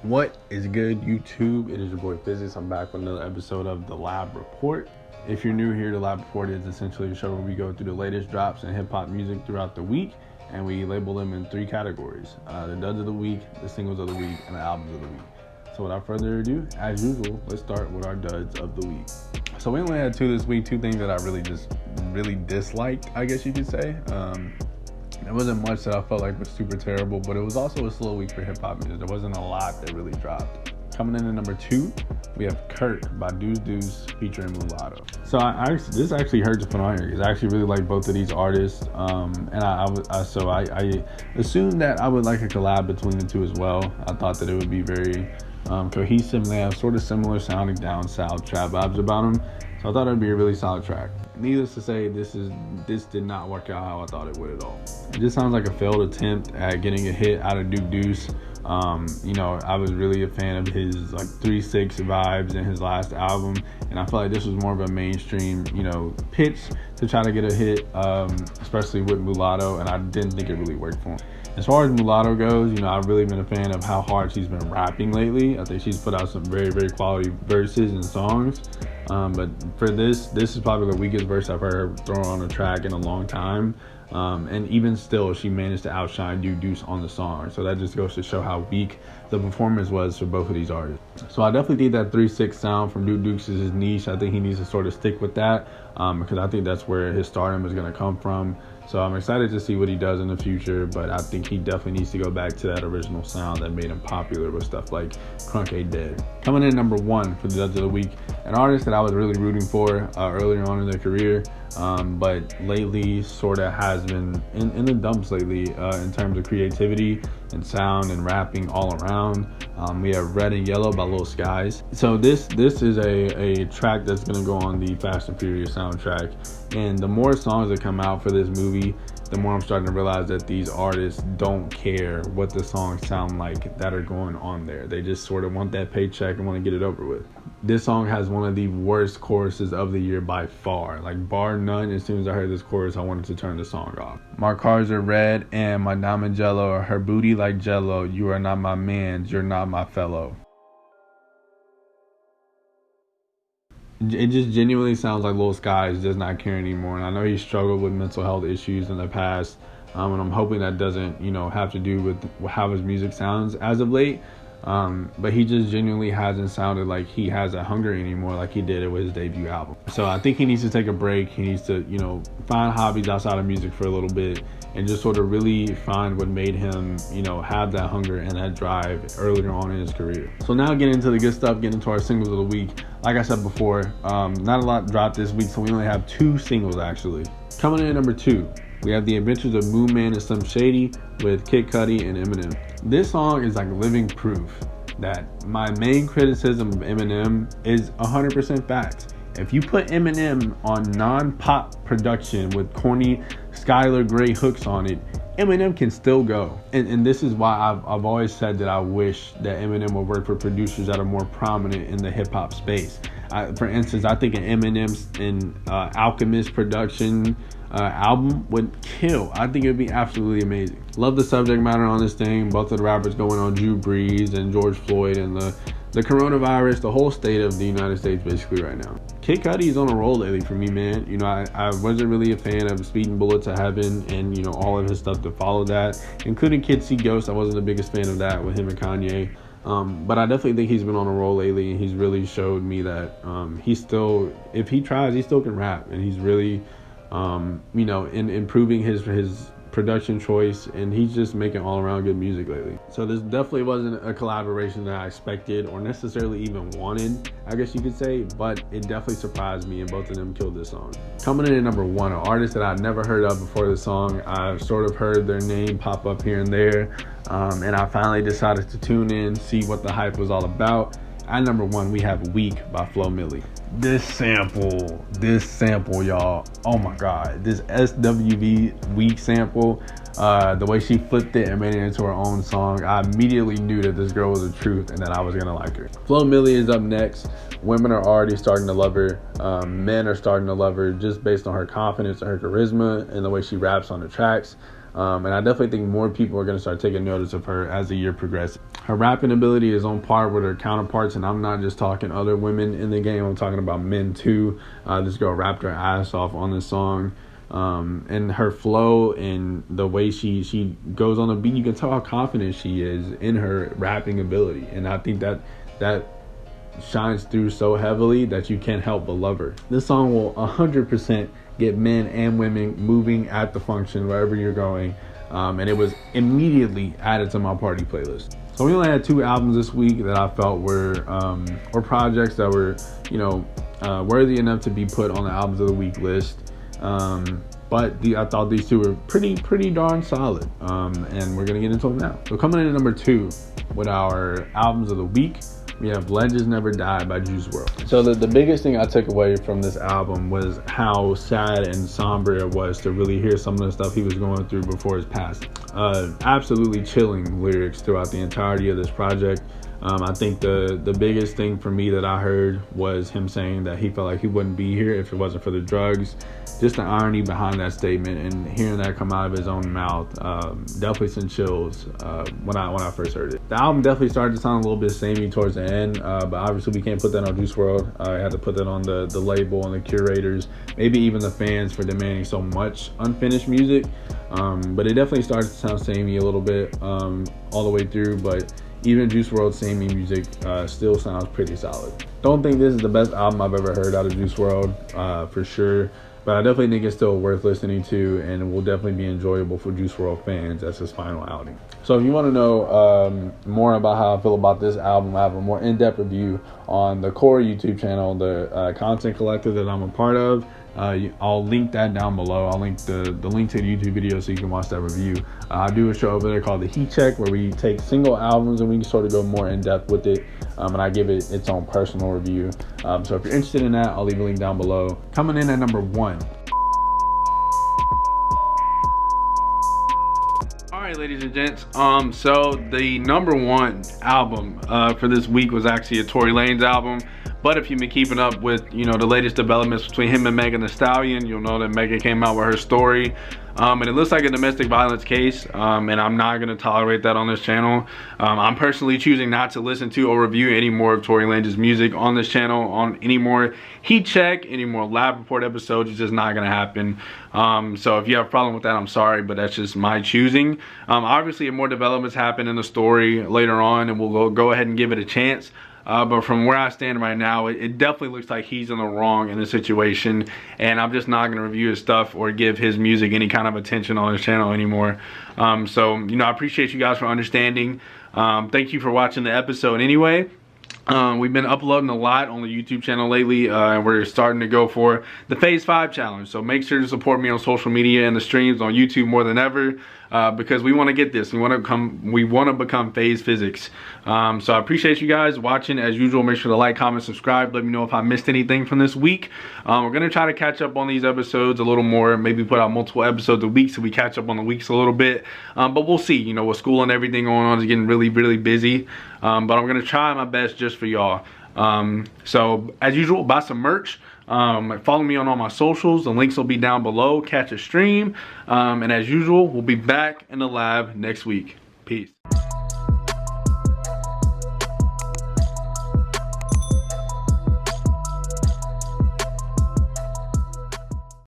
What is good, YouTube? It is your boy Physics. I'm back with another episode of The Lab Report. If you're new here, The Lab Report is essentially a show where we go through the latest drops in hip-hop music throughout the week, and we label them in three categories: the duds of the week, the singles of the week, and the albums of the week. So without further ado, as usual, let's start with our duds of the week. So we only had two this week, two things that I really disliked, I guess you could say. There wasn't much that I felt like was super terrible, but it was also a slow week for hip-hop music. There wasn't a lot that really dropped. Coming in at number 2, we have Kurt by Deuce Deuce featuring Mulatto. So this actually hurt to put on here because I actually really like both of these artists, and I assumed that I would like a collab between the two as well. I thought that it would be very cohesive. They have sort of similar sounding down south trap vibes about them, so I thought it would be a really solid track. Needless to say, this did not work out how I thought it would at all. It just sounds like a failed attempt at getting a hit out of Duke Deuce. I was really a fan of his 3-6 vibes in his last album, and I felt like this was more of a mainstream, pitch to try to get a hit, especially with Mulatto, and I didn't think it really worked for him. As far as Mulatto goes, I've really been a fan of how hard she's been rapping lately. I think she's put out some very, very quality verses and songs. But for this is probably the weakest verse I've heard her throw on a track in a long time. And even still, she managed to outshine Duke Deuce on the song. So that just goes to show how weak the performance was for both of these artists. So I definitely think that 3-6 sound from Duke Deuce is his niche. I think he needs to sort of stick with that, because I think that's where his stardom is going to come from. So I'm excited to see what he does in the future, but I think he definitely needs to go back to that original sound that made him popular with stuff like Crunk Ain't Dead. Coming in number 1 for the duds of the week, an artist that I was really rooting for earlier on in their career, but lately sort of has been in the dumps lately in terms of creativity and sound and rapping all around. We have Red and Yellow by Lil Skies. So this is a track that's going to go on the Fast and Furious soundtrack, and the more songs that come out for this movie, the more I'm starting to realize that these artists don't care what the songs sound like that are going on there. They just sort of want that paycheck and want to get it over with. This song has one of the worst choruses of the year by far. Bar none. As soon as I heard this chorus, I wanted to turn the song off. My cars are red and my diamond jello. Her booty like jello. You are not my man. You're not my fellow. It just genuinely sounds like Lil Skies does not care anymore. And I know he struggled with mental health issues in the past. And I'm hoping that doesn't, have to do with how his music sounds as of late. But he just genuinely hasn't sounded like he has a hunger anymore like he did with his debut album. So I think he needs to take a break. He needs to, find hobbies outside of music for a little bit and just sort of really find what made him, have that hunger and that drive earlier on in his career. So now getting into the good stuff, getting into our singles of the week. Like I said before, not a lot dropped this week, so we only have 2 singles actually. Coming in at number 2, we have The Adventures of Moon Man and Slim Shady with Kid Cudi and Eminem. This song is like living proof that my main criticism of Eminem is 100% facts. If you put Eminem on non-pop production with corny Skylar Grey hooks on it, Eminem can still go. And this is why I've always said that I wish that Eminem would work for producers that are more prominent in the hip-hop space. For instance, I think an Eminem's Alchemist production album would kill. I think it would be absolutely amazing. Love the subject matter on this thing. Both of the rappers going on Drew Brees and George Floyd and the coronavirus, the whole state of the United States basically right now. Kid Cudi is on a roll lately for me, man. I wasn't really a fan of Speeding Bullet to Heaven and, all of his stuff to follow that, including Kids See Ghosts. I wasn't the biggest fan of that with him and Kanye. But I definitely think he's been on a roll lately, and he's really showed me that he's still, if he tries, he still can rap, and he's really, in improving his production choice, and he's just making all around good music lately. So this definitely wasn't a collaboration that I expected or necessarily even wanted, I guess you could say, but it definitely surprised me, and both of them killed this song. Coming in at number 1, an artist that I'd never heard of before the song. I've sort of heard their name pop up here and there, and I finally decided to tune in, see what the hype was all about. At number 1, we have Weak by Flo Milli. This sample, y'all. Oh my God. This SWV Weak sample, the way she flipped it and made it into her own song, I immediately knew that this girl was the truth and that I was gonna like her. Flo Milli is up next. Women are already starting to love her. Men are starting to love her just based on her confidence and her charisma and the way she raps on the tracks. And I definitely think more people are going to start taking notice of her as the year progresses. Her rapping ability is on par with her counterparts, and I'm not just talking other women in the game. I'm talking about men too. This girl rapped her ass off on this song. And her flow and the way she goes on the beat, you can tell how confident she is in her rapping ability. And I think that shines through so heavily that you can't help but love her. This song will 100% get men and women moving at the function wherever you're going. And it was immediately added to my party playlist. So we only had 2 albums this week that I felt were projects that were, worthy enough to be put on the albums of the week list. But I thought these 2 were pretty darn solid. And we're gonna get into them now. So coming in at number 2 with our albums of the week, we have Legends Never Die by Juice WRLD. So the biggest thing I took away from this album was how sad and somber it was to really hear some of the stuff he was going through before his passing. Absolutely chilling lyrics throughout the entirety of this project. I think the biggest thing for me that I heard was him saying that he felt like he wouldn't be here if it wasn't for the drugs. Just the irony behind that statement and hearing that come out of his own mouth definitely sent chills when I first heard it. The album definitely started to sound a little bit samey towards the end, but obviously we can't put that on Juice WRLD. I had to put that on the label and the curators, maybe even the fans for demanding so much unfinished music. But it definitely started to sound samey a little bit all the way through, but even Juice WRLD's samey music still sounds pretty solid. Don't think this is the best album I've ever heard out of Juice WRLD, for sure. But I definitely think it's still worth listening to, and it will definitely be enjoyable for Juice WRLD fans as his final outing. So if you want to know more about how I feel about this album, I have a more in-depth review on the core YouTube channel, the content collective that I'm a part of. I'll link that down below. I'll link the link to the YouTube video so you can watch that review. I do a show over there called The Heat Check, where we take single albums and we can sort of go more in depth with it. And I give it its own personal review. So if you're interested in that, I'll leave a link down below. Coming in at number 1. All right, ladies and gents. So the number 1 album for this week was actually a Tory Lanez album. But if you've been keeping up with, the latest developments between him and Megan Thee Stallion, you'll know that Megan came out with her story. And it looks like a domestic violence case. And I'm not going to tolerate that on this channel. I'm personally choosing not to listen to or review any more of Tory Lanez's music on this channel, on any more Heat Check, any more Lab Report episodes. It's just not going to happen. So if you have a problem with that, I'm sorry, but that's just my choosing. Obviously, if more developments happen in the story later on, and we'll go ahead and give it a chance. But from where I stand right now, it definitely looks like he's in the wrong in this situation, and I'm just not going to review his stuff or give his music any kind of attention on his channel anymore. So, I appreciate you guys for understanding. Thank you for watching the episode anyway. We've been uploading a lot on the YouTube channel lately, and we're starting to go for the Phase 5 challenge. So make sure to support me on social media and the streams on YouTube more than ever, because we want to get this. We want to become Phase Physics. So I appreciate you guys watching. As usual, make sure to like, comment, subscribe. Let me know if I missed anything from this week. We're going to try to catch up on these episodes a little more, maybe put out multiple episodes a week so we catch up on the weeks a little bit. But we'll see. With school and everything going on, it's getting really, really busy. But I'm going to try my best just for y'all. So as usual, buy some merch. Follow me on all my socials. The links will be down below. Catch a stream. And as usual, we'll be back in the lab next week. Peace.